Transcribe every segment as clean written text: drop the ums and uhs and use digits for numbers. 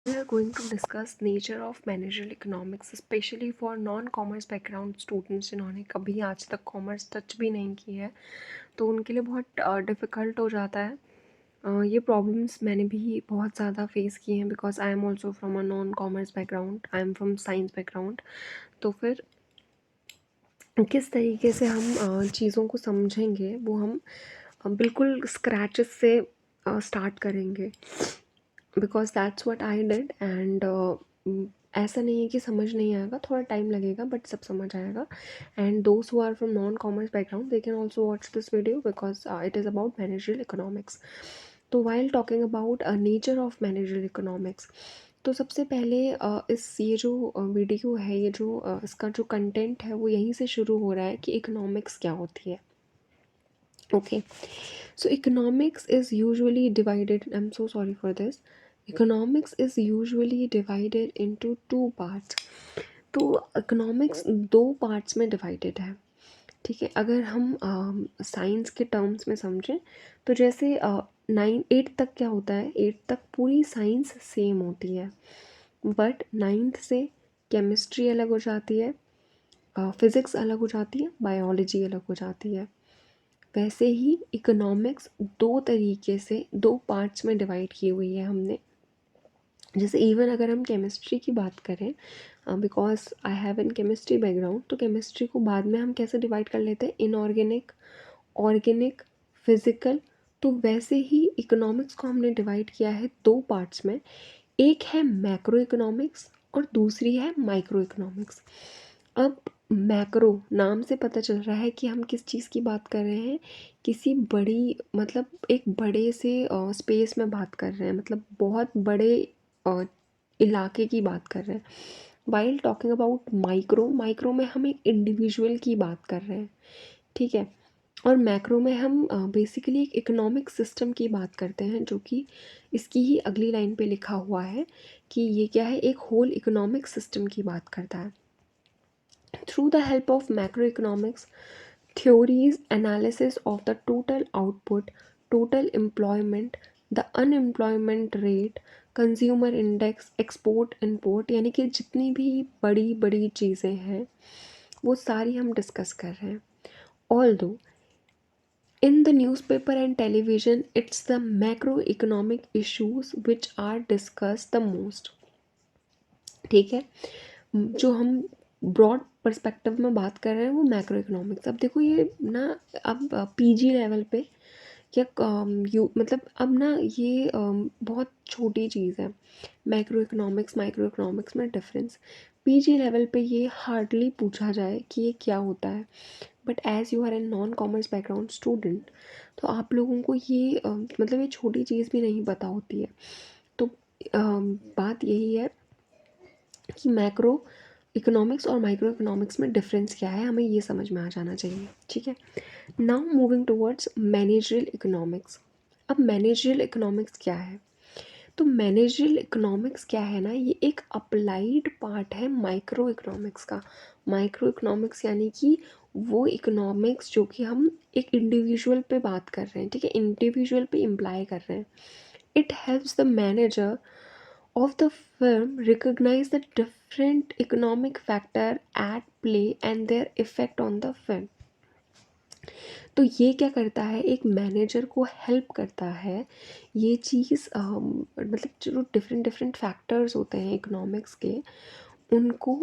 We are going to discuss nature of managerial economics, especially for non-commerce background students जिन्होंने कभी आज तक commerce touch भी नहीं की है, तो उनके लिए बहुत डिफ़िकल्ट हो जाता है। ये प्रॉब्लम्स मैंने भी बहुत ज़्यादा फेस किए हैं because I am also from a non commerce background, I am from science background. तो फिर किस तरीके से हम चीज़ों को समझेंगे वो हम बिल्कुल स्क्रैचेस से स्टार्ट करेंगे because that's what I did and ऐसा नहीं है कि समझ नहीं आएगा, थोड़ा टाइम लगेगा बट सब समझ आएगा। And those who are from non commerce background they can also watch this video because it is about managerial economics. तो while talking about nature of managerial economics, तो सबसे पहले इस ये जो वीडियो है, ये जो इसका जो कंटेंट है वो यहीं से शुरू हो रहा है कि इकोनॉमिक्स क्या होती है। Okay, so economics is usually divided, I'm so sorry for this. Economics is usually divided into two parts. तो इकोनॉमिक्स दो पार्ट्स में डिवाइडेड है, ठीक है। अगर हम साइंस के टर्म्स में समझें तो जैसे 8 तक क्या होता है, 8 तक पूरी साइंस सेम होती है, बट 9th से केमिस्ट्री अलग हो जाती है, फिज़िक्स अलग हो जाती है, बायोलॉजी अलग हो जाती है। वैसे ही इकोनॉमिक्स दो तरीके से दो पार्ट्स में डिवाइड की हुई है हमने। जैसे इवन अगर हम केमिस्ट्री की बात करें, because I have an chemistry background, तो केमिस्ट्री को बाद में हम कैसे डिवाइड कर लेते हैं, इनऑर्गेनिक, ऑर्गेनिक, फिजिकल। तो वैसे ही इकोनॉमिक्स को हमने डिवाइड किया है दो पार्ट्स में। एक है मैक्रो इकोनॉमिक्स और दूसरी है माइक्रो इकोनॉमिक्स। अब मैक्रो नाम से पता चल रहा है कि हम किस चीज़ की बात कर रहे हैं, किसी बड़ी मतलब एक बड़े से स्पेस में बात कर रहे हैं, मतलब बहुत बड़े इलाके की बात कर रहे हैं। While talking about micro, micro में हम एक इंडिविजुअल की बात कर रहे हैं, ठीक है। और मैक्रो में हम बेसिकली एक इकोनॉमिक सिस्टम की बात करते हैं, जो कि इसकी ही अगली लाइन पे लिखा हुआ है कि ये क्या है, एक होल इकोनॉमिक सिस्टम की बात करता है। Through the help of macro economics theories analysis of the total output, total employment, the unemployment rate, consumer index, export import, यानी कि जितनी भी बड़ी बड़ी चीज़ें हैं वो सारी हम डिस्कस कर रहे हैं। Although in the newspaper and television it's the macroeconomic issues which are discussed the most, ठीक है। जो हम ब्रॉड पर्सपेक्टिव में बात कर रहे हैं वो मैक्रो इकोनॉमिक्स। अब देखो ये ना, अब पीजी लेवल पे या यू मतलब अब ना ये बहुत छोटी चीज़ है मैक्रो इकोनॉमिक्स माइक्रो इकोनॉमिक्स में डिफरेंस। पीजी लेवल पे ये हार्डली पूछा जाए कि ये क्या होता है, but as you are a non commerce background student तो आप लोगों को ये मतलब ये छोटी चीज़ भी नहीं पता होती है। तो बात यही है कि मैक्रो इकोनॉमिक्स और माइक्रो इकोनॉमिक्स में डिफरेंस क्या है, हमें ये समझ में आ जाना चाहिए, ठीक है। Now moving towards managerial economics. अब मैनेजरियल इकोनॉमिक्स क्या है, तो मैनेजरियल इकोनॉमिक्स क्या है ना, ये एक अप्लाइड पार्ट है माइक्रो इकोनॉमिक्स का। माइक्रो इकोनॉमिक्स यानी कि वो इकोनॉमिक्स जो कि हम एक इंडिविजुअल पे बात कर रहे हैं, ठीक है, इंडिविजुअल पे इम्प्लाई कर रहे हैं। It helps the manager of the film recognize the different economic factor at play and their effect on the film। तो ये क्या करता है, एक मैनेजर को हेल्प करता है ये चीज़, मतलब जो डिफरेंट डिफरेंट फैक्टर्स होते हैं इकोनॉमिक्स के, उनको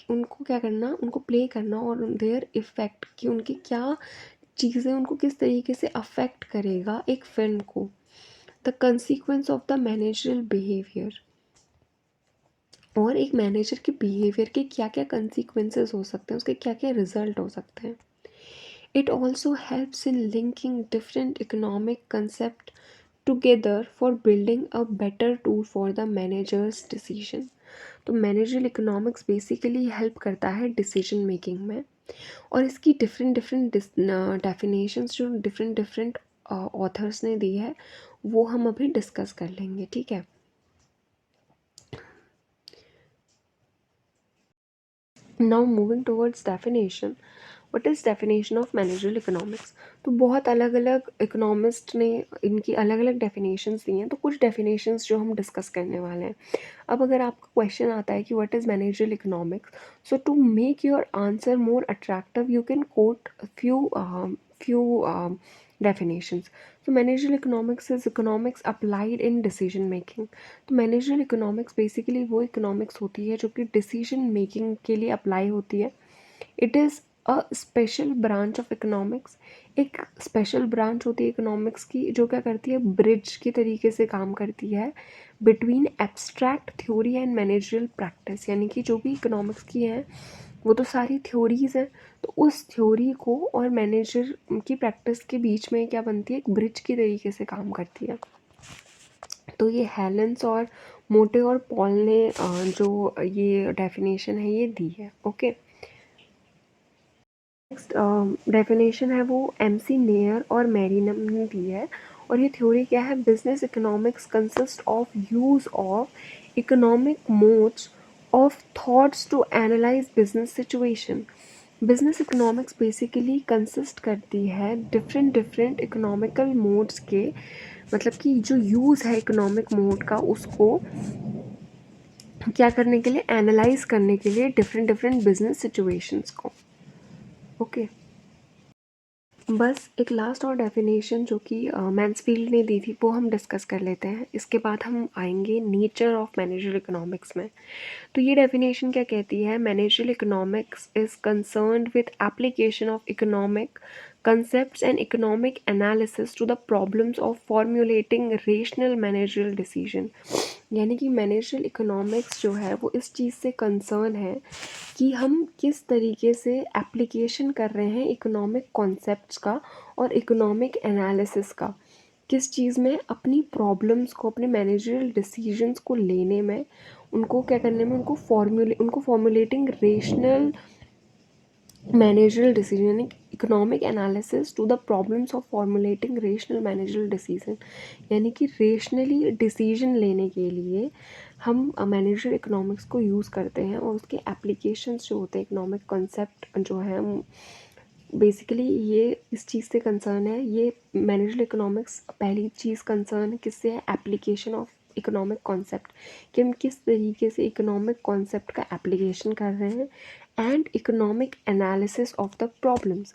उनको क्या करना, उनको प्ले करना और देयर इफ़ेक्ट कि उनकी क्या चीज़ें उनको किस तरीके से अफेक्ट करेगा एक फिल्म को। The consequence of the managerial behaviour, और एक मैनेजर के बिहेवियर के क्या क्या कंसिक्वेंसेस हो सकते हैं, उसके क्या क्या रिजल्ट हो सकते हैं। It also helps in linking different economic concept together for building a better tool for the managers decision. तो मैनेजरल इकोनॉमिक्स बेसिकली हेल्प करता है डिसीजन मेकिंग में, और इसकी डिफरेंट डिफरेंट डेफिनेशंस जो डिफरेंट डिफरेंट ऑथर्स ने दी है वो हम अभी डिस्कस कर लेंगे, ठीक है। Now moving towards definition, what is definition of managerial economics. तो बहुत अलग अलग इकोनॉमिस्ट ने इनकी अलग अलग डेफिनेशंस दी हैं, तो कुछ डेफिनेशंस जो हम डिस्कस करने वाले हैं। अब अगर आपका क्वेश्चन आता है कि what is managerial economics, so to make your answer more attractive you can quote few definitions. So managerial economics is economics applied in decision making. तो managerial economics basically वो economics होती है जो कि decision making के लिए apply होती है. It is a special branch of economics. एक special branch होती है economics की जो क्या करती है, bridge की तरीके से काम करती है between abstract theory and managerial practice. यानी कि जो भी economics की हैं वो तो सारी थ्योरीज़ हैं, तो उस थ्योरी को और मैनेजर की प्रैक्टिस के बीच में क्या बनती है, एक ब्रिज की तरीके से काम करती है। तो ये हेलेंस और मोटे और पॉल ने जो ये डेफिनेशन है ये दी है। ओके, नेक्स्ट डेफिनेशन है वो MC नेयर और मैरिनम ने दी है, और ये थ्योरी क्या है, business economics consist of use of economic modes of thoughts to analyse business situation. Business economics basically consist करती है डिफरेंट डिफरेंट इकोनॉमिकल मोड्स के, मतलब कि जो यूज़ है इकोनॉमिक मोड का उसको क्या करने के लिए, एनालाइज करने के लिए डिफरेंट डिफरेंट बिजनेस सिचुएशंस को। ओके, बस एक लास्ट और डेफिनेशन जो कि मैन्सफील्ड ने दी थी वो हम डिस्कस कर लेते हैं, इसके बाद हम आएंगे नेचर ऑफ मैनेजरल इकोनॉमिक्स में। तो ये डेफिनेशन क्या कहती है, managerial economics is concerned with application of economic concepts and economic analysis to the problems of formulating rational managerial decision। यानी कि मैनेजरल इकोनॉमिक्स जो है वो इस चीज़ से कंसर्न है कि हम किस तरीके से एप्लीकेशन कर रहे हैं इकोनॉमिक कॉन्सेप्ट्स का और इकोनॉमिक एनालिसिस का, किस चीज़ में, अपनी प्रॉब्लम्स को, अपने मैनेजरियल डिसीजंस को लेने में, उनको क्या करने में, उनको फॉर्मुलेटिंग रेशनल मैनेजरियल डिसीजन, यानी economic analysis to the problems of formulating rational managerial decision. यानी कि रेशनली डिसीजन लेने के लिए हम मैनेजरल इकोनॉमिक्स को यूज़ करते हैं, और उसके एप्लीकेशंस जो होते हैं, इकोनॉमिक कॉन्सेप्ट जो है, बेसिकली ये इस चीज़ से कंसर्न है। ये मैनेजरल इकोनॉमिक्स पहली चीज़ कंसर्न किससे है, एप्लीकेशन ऑफ इकोनॉमिक कॉन्सेप्ट, कि हम किस तरीके से इकोनॉमिक कॉन्सेप्ट का एप्लीकेशन कर रहे हैं, and economic analysis of the problems.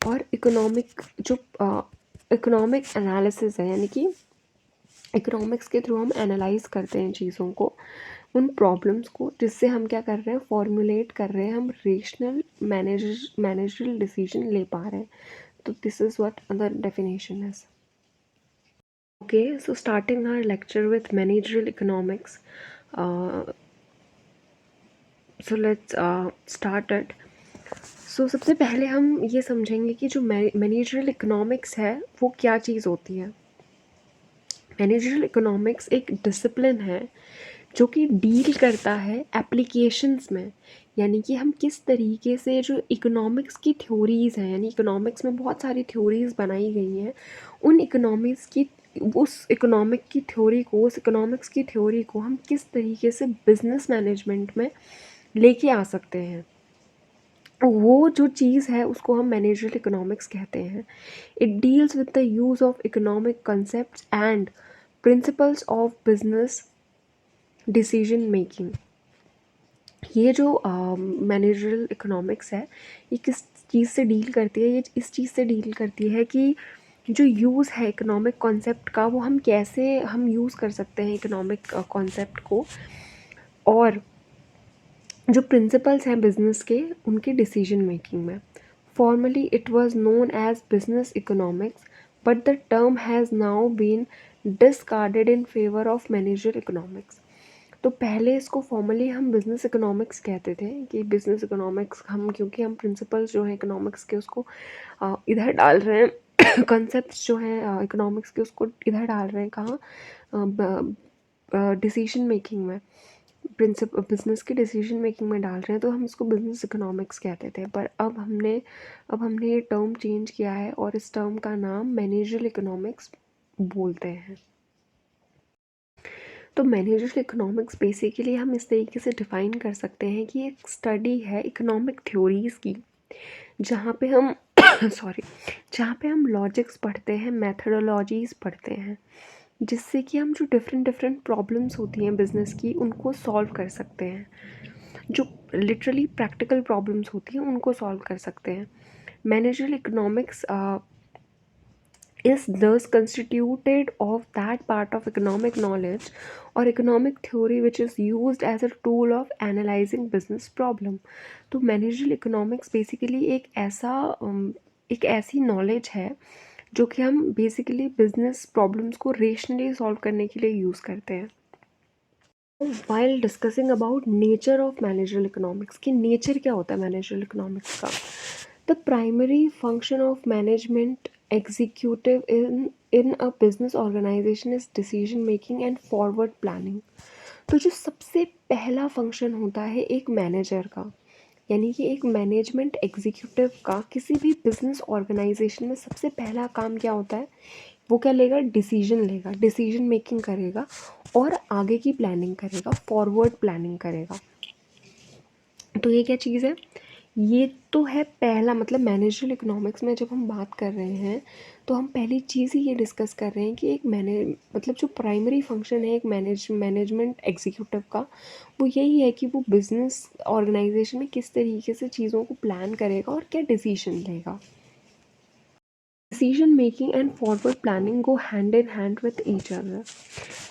और इकोनॉमिक जो इकोनॉमिक एनालिसिस है, यानी कि इकोनॉमिक्स के थ्रू हम एनालाइज करते हैं चीज़ों को, उन प्रॉब्लम्स को, जिससे हम क्या कर रहे हैं, फॉर्मुलेट कर रहे हैं, हम रेशनल मैनेजरल डिसीजन ले पा रहे हैं। तो this is what the definition is. Okay, so starting our lecture with managerial economics, so let's start it. So सबसे पहले हम ये समझेंगे कि जो मैनेजरल इकोनॉमिक्स है वो क्या चीज़ होती है। मैनेजरल इकोनॉमिक्स एक डिसिप्लिन है जो कि डील करता है एप्लीकेशंस में, यानी कि हम किस तरीके से जो इकोनॉमिक्स की थ्योरीज़ हैं, यानी इकोनॉमिक्स में बहुत सारी थ्योरीज़ बनाई गई हैं, उन इकोनॉमिक्स की, उस इकोनॉमिक की थ्योरी को, उस इकोनॉमिक्स की थ्योरी को हम किस तरीके से बिजनेस मैनेजमेंट में लेके आ सकते हैं, वो जो चीज़ है उसको हम मैनेजरल इकोनॉमिक्स कहते हैं। It deals with the use of economic concept and principles of business decision making. ये जो मैनेजरल इकोनॉमिक्स है ये किस चीज़ से डील करती है, ये इस चीज़ से डील करती है कि जो यूज़ है इकोनॉमिक कॉन्सेप्ट का, वो हम कैसे हम यूज़ कर सकते हैं इकोनॉमिक कॉन्सेप्ट को, और जो प्रिंसिपल्स हैं बिजनेस के, उनके डिसीजन मेकिंग में। Formerly it was known as business economics, but the term has now been discarded in favour of manager economics. तो पहले इसको फॉर्मली हम बिज़नेस इकोनॉमिक्स कहते थे, कि बिज़नेस इकोनॉमिक्स हम, क्योंकि हम प्रिंसिपल्स जो हैं इकोनॉमिक्स के उसको इधर डाल रहे हैं कॉन्सेप्ट्स जो हैं इकोनॉमिक्स के उसको इधर डाल रहे हैं, कहाँ, डिसीजन मेकिंग में, बिजनेस की डिसीजन मेकिंग में डाल रहे हैं, तो हम इसको बिजनेस इकोनॉमिक्स कहते थे। पर अब हमने ये टर्म चेंज किया है और इस टर्म का नाम मैनेजरल इकोनॉमिक्स बोलते हैं। तो मैनेजरल इकोनॉमिक्स बेसिकली हम इस तरीके से डिफ़ाइन कर सकते हैं कि एक स्टडी है इकोनॉमिक थ्योरीज़ की, जहाँ पे हम सॉरी, जहाँ पे हम लॉजिक्स पढ़ते हैं, मेथडोलॉजीज़ पढ़ते हैं, जिससे कि हम जो डिफरेंट डिफरेंट प्रॉब्लम्स होती हैं बिज़नेस की उनको सॉल्व कर सकते हैं, जो लिटरली प्रैक्टिकल प्रॉब्लम्स होती हैं उनको सॉल्व कर सकते हैं। Managerial economics is thus constituted of that part of economic knowledge or economic theory which is used as a tool of analyzing business problem. तो मैनेजरल इकोनॉमिक्स बेसिकली एक ऐसी knowledge है जो कि हम बेसिकली बिजनेस प्रॉब्लम्स को rationally solve करने के लिए यूज़ करते हैं। While discussing about nature of managerial economics, कि नेचर क्या होता है मैनेजरल इकोनॉमिक्स का। The primary function of management executive in a business organisation is decision making and forward planning. तो जो सबसे पहला फंक्शन होता है एक मैनेजर का, यानी कि एक मैनेजमेंट एग्जीक्यूटिव का किसी भी बिजनेस ऑर्गेनाइजेशन में सबसे पहला काम क्या होता है, वो क्या लेगा, डिसीजन लेगा, डिसीजन मेकिंग करेगा और आगे की प्लानिंग करेगा, फॉरवर्ड प्लानिंग करेगा। तो ये क्या चीज़ है, ये तो है पहला, मतलब मैनेजरल इकोनॉमिक्स में जब हम बात कर रहे हैं तो हम पहली चीज़ ही ये डिस्कस कर रहे हैं कि एक मतलब जो प्राइमरी फंक्शन है एक मैनेजमेंट एग्जीक्यूटिव का, वो यही है कि वो बिजनेस ऑर्गेनाइजेशन में किस तरीके से चीज़ों को प्लान करेगा और क्या डिसीजन लेगा। Decision making and forward planning go hand in hand with each other.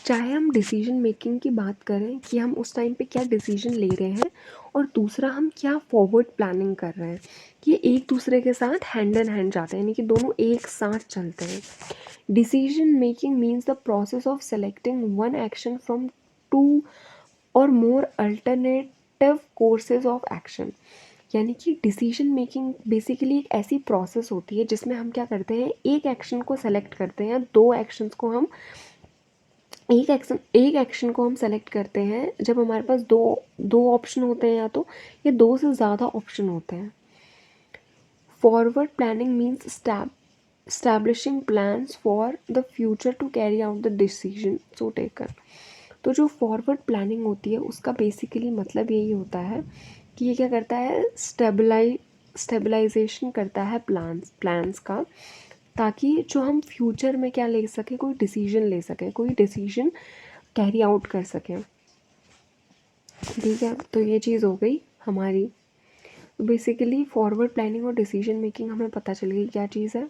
चाहे हम डिसीजन मेकिंग की बात करें कि हम उस टाइम पे क्या डिसीजन ले रहे हैं, और दूसरा हम क्या फॉरवर्ड प्लानिंग कर रहे हैं, ये एक दूसरे के साथ हैंड इन हैंड जाते हैं, यानी कि दोनों एक साथ चलते हैं। Decision making means the process of selecting one action from two और more alternative courses of action. यानी कि डिसीजन मेकिंग बेसिकली एक ऐसी प्रोसेस होती है जिसमें हम क्या करते हैं, एक एक्शन को सेलेक्ट करते हैं, दो एक्शंस को हम एक एक्शन को हम सेलेक्ट करते हैं जब हमारे पास दो दो ऑप्शन होते हैं, या तो ये दो से ज़्यादा ऑप्शन होते हैं। Forward planning means establishing plans for the future to carry out the decision so taken। तो जो फॉरवर्ड प्लानिंग होती है उसका बेसिकली मतलब यही होता है कि ये क्या करता है, स्टेबलाइजेशन करता है प्लान्स का, ताकि जो हम फ्यूचर में क्या ले सकें, कोई डिसीजन ले सकें, कोई डिसीजन कैरी आउट कर सकें। ठीक है, तो ये चीज़ हो गई हमारी। बेसिकली फॉरवर्ड प्लानिंग और डिसीजन मेकिंग हमें पता चल गई क्या चीज़ है।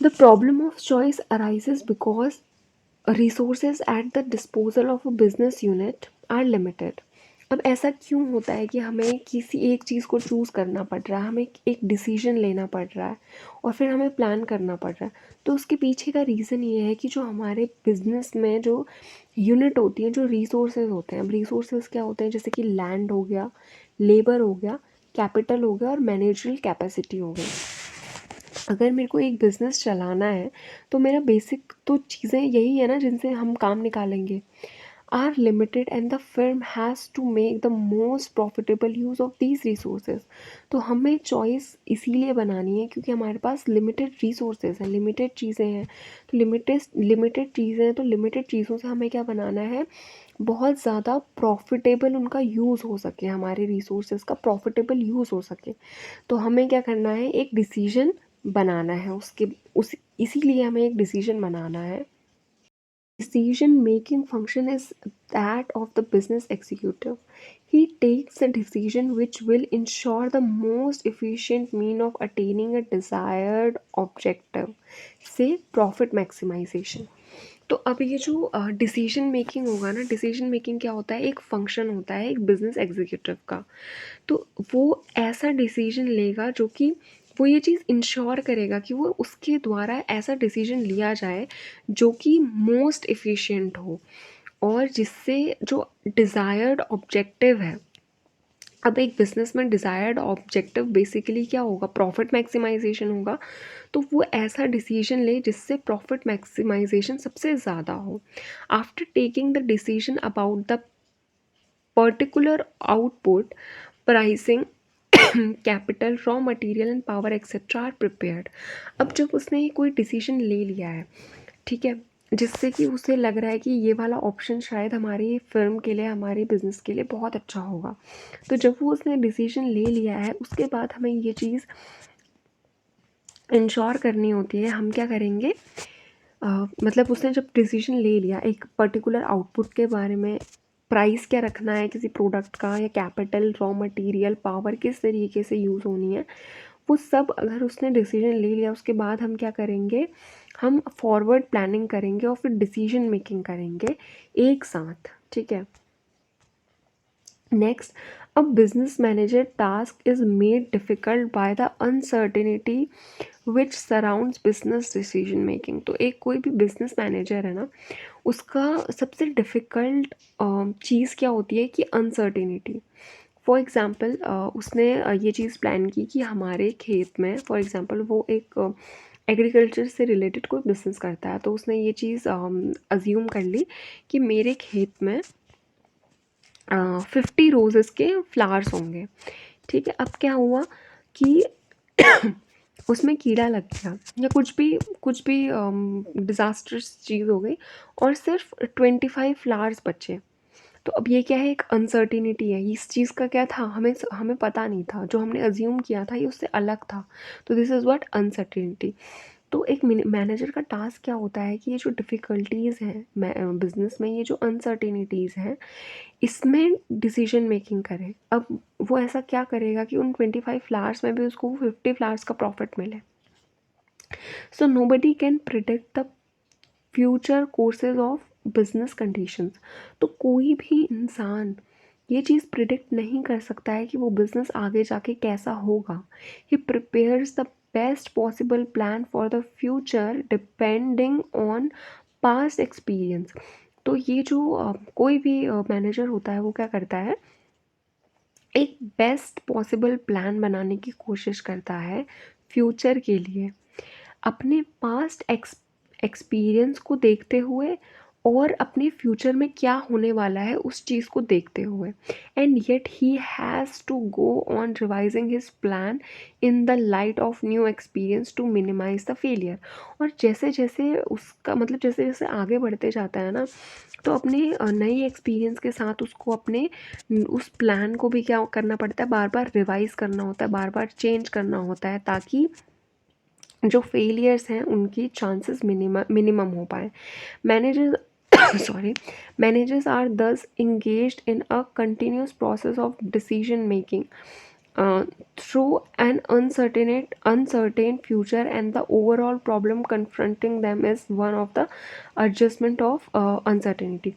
The problem of choice arises because resources at the disposal of a business unit are limited। अब ऐसा क्यों होता है कि हमें किसी एक चीज़ को चूज़ करना पड़ रहा है, हमें एक डिसीजन लेना पड़ रहा है और फिर हमें प्लान करना पड़ रहा है। तो उसके पीछे का रीज़न ये है कि जो हमारे बिजनेस में जो यूनिट होती हैं, जो रिसोर्सेज होते हैं, अब रिसोर्सेज क्या होते हैं, जैसे कि लैंड हो गया, लेबर हो गया, कैपिटल हो गया और मैनेजरल कैपेसिटी हो गई। अगर मेरे को एक बिज़नेस चलाना है तो मेरा बेसिक तो चीज़ें यही है ना जिनसे हम काम निकालेंगे, are limited and the firm has to make the most profitable use of these resources. तो हमें चॉइस इसीलिए बनानी है क्योंकि हमारे पास लिमिटेड रिसोर्सेज हैं, लिमिटेड चीज़ें हैं। तो लिमिटेड चीज़ें हैं, तो लिमिटेड चीज़ों से हमें क्या बनाना है, बहुत ज़्यादा प्रॉफिटेबल उनका यूज़ हो सके, हमारे रिसोर्सेज का प्रॉफिटेबल यूज़ हो सके। तो हमें क्या करना है, एक डिसीजन बनाना है उसके उस इसीलिए हमें एक डिसीजन बनाना है। Decision making function is that of the business executive. He takes a decision which will ensure the most efficient mean of attaining a desired objective say profit maximisation. तो अब ये जो डिसीजन मेकिंग होगा ना, decision making क्या होता है, एक फंक्शन होता है एक बिजनेस एग्जीक्यूटिव का। तो वो ऐसा डिसीजन लेगा जो कि वो ये चीज़ इंश्योर करेगा कि वो उसके द्वारा ऐसा डिसीजन लिया जाए जो कि मोस्ट एफिशिएंट हो और जिससे जो डिज़ायर्ड ऑब्जेक्टिव है। अब एक बिजनेस में डिज़ायर्ड ऑब्जेक्टिव बेसिकली क्या होगा, प्रॉफिट मैक्सिमाइजेशन होगा। तो वो ऐसा डिसीजन ले जिससे प्रॉफिट मैक्सिमाइजेशन सबसे ज़्यादा हो। After taking the decision about the particular output, pricing, capital, raw material and power etcetera are prepared. अब जब उसने कोई डिसीजन ले लिया है, ठीक है, जिससे कि उसे लग रहा है कि ये वाला ऑप्शन शायद हमारी फ़र्म के लिए, हमारे बिज़नेस के लिए बहुत अच्छा होगा। तो जब वो उसने डिसीज़न ले लिया है, उसके बाद हमें ये चीज़ इंश्योर करनी होती है। हम क्या करेंगे, मतलब उसने जब डिसीज़न ले लिया एक पर्टिकुलर आउटपुट के बारे में, प्राइस क्या रखना है किसी प्रोडक्ट का, या कैपिटल, रॉ मटेरियल, पावर किस तरीके से यूज़ होनी है, वो सब अगर उसने डिसीजन ले लिया, उसके बाद हम क्या करेंगे, हम फॉरवर्ड प्लानिंग करेंगे और फिर डिसीजन मेकिंग करेंगे एक साथ, ठीक है। Next, a business manager task is made difficult by the uncertainty which surrounds business decision making। तो एक कोई भी बिजनेस मैनेजर है ना, उसका सबसे डिफ़िकल्ट चीज़ क्या होती है कि अनसर्टेनिटी। फॉर एग्ज़ाम्पल उसने ये चीज़ प्लान की कि हमारे खेत में, फॉर एग्ज़ाम्पल वो एक एग्रीकल्चर से रिलेटेड कोई बिज़नेस करता है, तो उसने ये चीज़ अज्यूम कर ली कि मेरे खेत में 50 रोज़ेस के फ्लावर्स होंगे, ठीक है। अब क्या हुआ कि उसमें कीड़ा लग गया या कुछ भी डिज़ास्टर्स चीज़ हो गई और सिर्फ 25 फ्लावर्स बचे। तो अब ये क्या है, एक अनसर्टिनिटी है। इस चीज़ का क्या था, हमें पता नहीं था, जो हमने अज्यूम किया था ये उससे अलग था। तो दिस इज़ व्हाट अनसर्टिनिटी। तो एक मैनेजर का टास्क क्या होता है कि ये जो डिफ़िकल्टीज़ हैं बिज़नेस में, ये जो अनसर्टिनिटीज़ हैं, इसमें डिसीजन मेकिंग करे। अब वो ऐसा क्या करेगा कि उन 25 फ्लावर्स में भी उसको 50 फ्लावर्स का प्रॉफिट मिले। So nobody can predict the future courses of business conditions. तो कोई भी इंसान ये चीज़ प्रिडिक्ट नहीं कर सकता है कि वो बिज़नेस आगे जाके कैसा होगा। He prepares the best possible plan for the future depending on past experience. तो ये जो कोई भी मैनेजर होता है वो क्या करता है, एक बेस्ट पॉसिबल प्लान बनाने की कोशिश करता है फ्यूचर के लिए, अपने पास्ट एक्सपीरियंस को देखते हुए और अपने फ्यूचर में क्या होने वाला है उस चीज़ को देखते हुए। And yet he has to go on revising his plan in the light of new experience to minimise the failure. और जैसे जैसे उसका मतलब जैसे जैसे आगे बढ़ते जाता है ना, तो अपने नए एक्सपीरियंस के साथ उसको अपने उस प्लान को भी क्या करना पड़ता है, बार बार रिवाइज करना होता है, बार बार चेंज करना होता है, ताकि जो फेलियर्स हैं उनकी चांसेस मिनिमम हो पाए। Managers sorry, managers are thus engaged in a continuous process of decision making through an uncertain future, and the overall problem confronting them is one of the adjustment of uncertainty।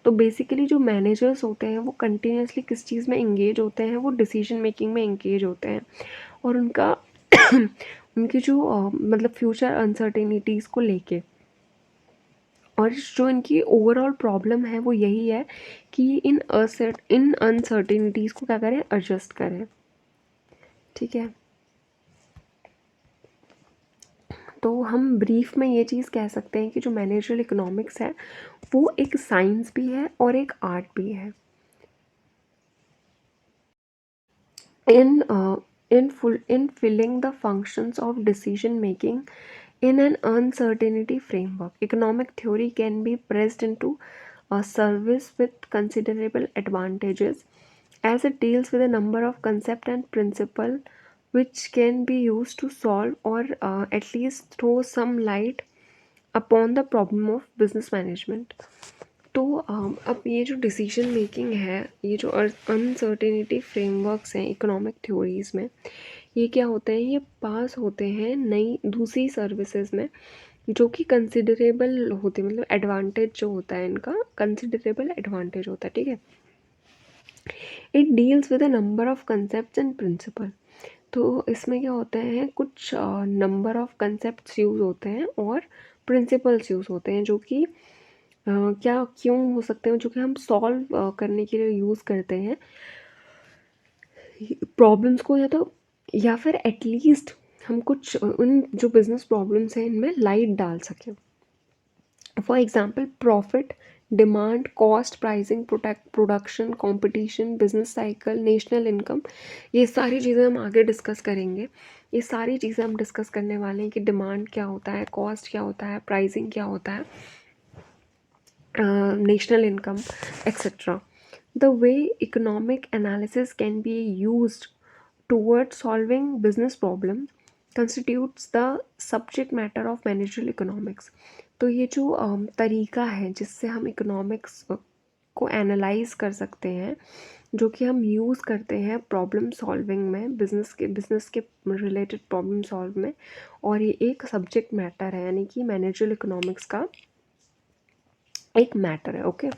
तो basically जो managers होते हैं वो continuously किस चीज़ में engage होते हैं, वो डिसीजन मेकिंग में इंगेज होते हैं, और उनका उनकी जो मतलब फ्यूचर अनसर्टेनिटीज़ को लेके, और जो इनकी ओवरऑल प्रॉब्लम है वो यही है कि इन अनसर्टेनिटीज़ को क्या करें, एडजस्ट करें, ठीक है। तो हम ब्रीफ में ये चीज़ कह सकते हैं कि जो मैनेजरल इकोनॉमिक्स है वो एक साइंस भी है और एक आर्ट भी है। in in filling the functions of decision making in an uncertainty framework, economic theory can be pressed into a service with considerable advantages, as it deals with a number of concepts and principles which can be used to solve or at least throw some light upon the problem of business management। तो अब ये जो decision making है, ये जो uncertainty frameworks हैं economic theories में, ये क्या होते हैं, ये पास होते हैं नई दूसरी सर्विसेज में, जो कि कंसिडरेबल होते हैं, मतलब एडवांटेज जो होता है इनका कंसिडरेबल एडवांटेज होता है, ठीक है। It deals with a number of concept and principle. तो इसमें क्या होते हैं, कुछ नंबर ऑफ कंसेप्ट यूज़ होते हैं और प्रिंसिपल्स यूज़ होते हैं, जो कि क्या क्यों हो सकते हैं, जो कि हम सॉल्व करने के लिए यूज़ करते हैं प्रॉब्लम्स को, या फिर एटलीस्ट हम कुछ उन जो बिजनेस प्रॉब्लम्स हैं इनमें लाइट डाल सकें। For example profit, demand, cost, pricing, production, competition, business cycle, national income, ये सारी चीज़ें हम आगे डिस्कस करेंगे। ये सारी चीज़ें हम डिस्कस करने वाले हैं कि डिमांड क्या होता है, कॉस्ट क्या होता है, प्राइसिंग क्या होता है, national income, etc. The way economic analysis can be used towards solving business problems constitutes the subject matter of managerial economics. तो ये जो तरीका है जिससे हम इकोनॉमिक्स को एनालाइज कर सकते हैं, जो कि हम यूज़ करते हैं प्रॉब्लम सॉल्विंग में, बिजनेस के रिलेटेड प्रॉब्लम सॉल्व में, और ये एक सब्जेक्ट मैटर है, यानी कि मैनेजरियल इकोनॉमिक्स का एक मैटर है. ओके.